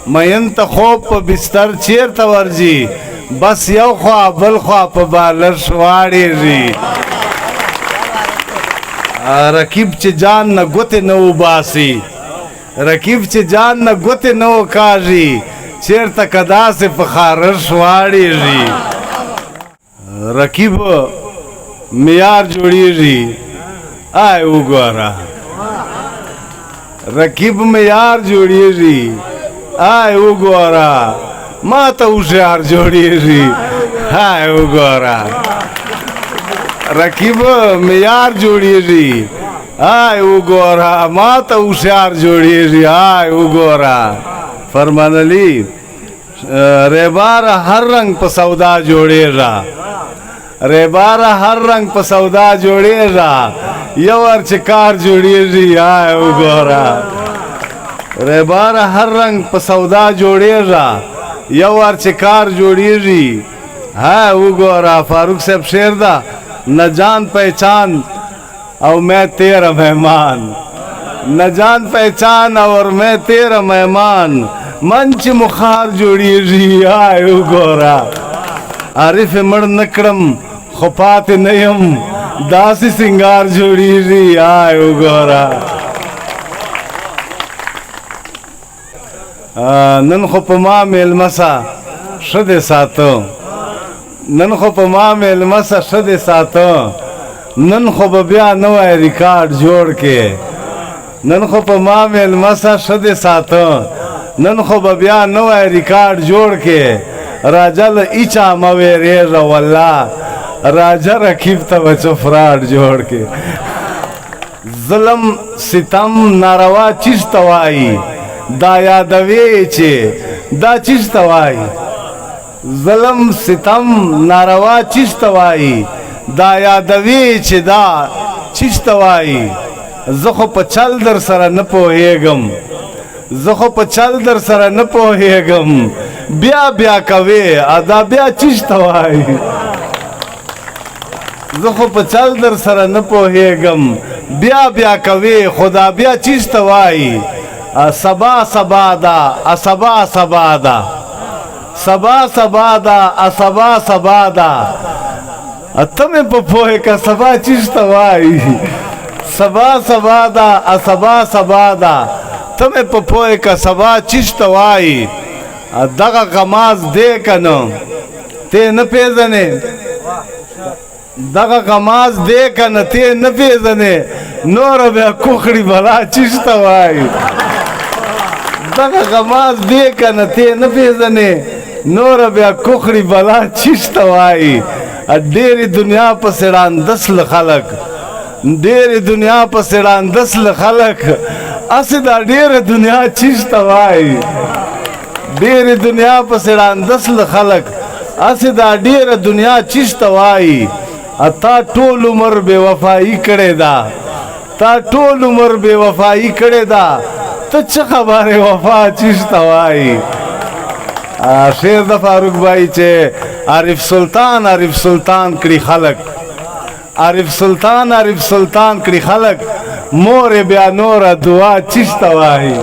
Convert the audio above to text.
مین ته خوب په بستر چیرته ورځي بس یو خوا بل خوا په بالر شواړېږي رقیب چې جان نه ګوتې نه وباسي رقیب چې جان نه ګوتې نه وکاږي چیرته که داسې په خارش واړېږي رقیب معیار جوړېږي آی وګوره رقیب معیار جوړېږي آی وګوره ما ته هوښیار جوړېږي آی وګوره رقیب معیار جوړېږي آی وګوره ما ته هوښیار جوړېږي آی وګوره فرمان علی ریبار هر رنگ په سودا جوړېږي ریبار هر رنگ په سودا جوړېږي یو ور چې کار جوړېږي آی وګوره ریبار هر رنگ په سودا جوړېږي یو ور چې کار جوړېږي ها وګوره فاروق صاحب شعر دا न जान पहचान और मैं तेरा मेहमान न जान पहचान और मैं तेरा मेहमान मंच मुखार जोड़ी आए गोरा आरिफ मड़ नकड़म खुपात नयम दासी सिंगार जोड़ी आए गोरा नन खुपमा मेलमसा शदे सातो नन خو په ما میلمسه ښه دې ساته نن خو به بیا نوی ریکارډ جوړ کې نن خو په ما میلمسه ښه دې ساته نن خو به بیا نوی ریکارډ جوړ کې راجا له ایچا مه ویرېږه والله راجا رقیب ته به څه فراډ جوړ کې ظلم ستم ناروا چیز ته وایي دا یادوي چې دا چیز ته وایي ظلم ستم ناروا چیز ته وایي دا یادوي چې دا چیز ته وایي زه خو په چل در سره نه پوهېږم زه خو په چل در سره نه پوهېږم بیا بیا کوې دا بیا چیز ته وایي زه خو په چل در سره نه پوهېږم بیا بیا کوې خو دا بیا چیز ته وایي سبا سبا ده سبا سبا ده سبا سبا دا سبا سبا دا اتمه په پوهه کا سبا چیز ته وایي سبا سبا دا سبا سبا دا تمه په پوهه کا سبا چیز ته وایي دغه غماز دې کنه ته نه پیژنې دغه غماز دې کنه ته نه پیژنې نور بیا کوخړی بلا چیز ته وایي دغه غماز دې کنه ته نه پیژنې نور بیا کوخړی بلا چیز ته وایي ډېرې دنیا پسې ړاندسل خلک ډېرې دنیا پسې ړاندسل خلک هسې دا ډېره دنیا چیز ته وایي ډېرې دنیا پسې ړاندسل خلک هسې دا ډېره دنیا چیز ته وایي تا ټول عمر بې وفایي کړې ده تا ټول عمر بې وفایي کړې ده ته څه خبرې وفا چیز ته وایي شعر د فاروق بھائی چې عارف سلطان کړي خلک عارف سلطان کړي خلک مور بیا نور دعا چیز ته وایي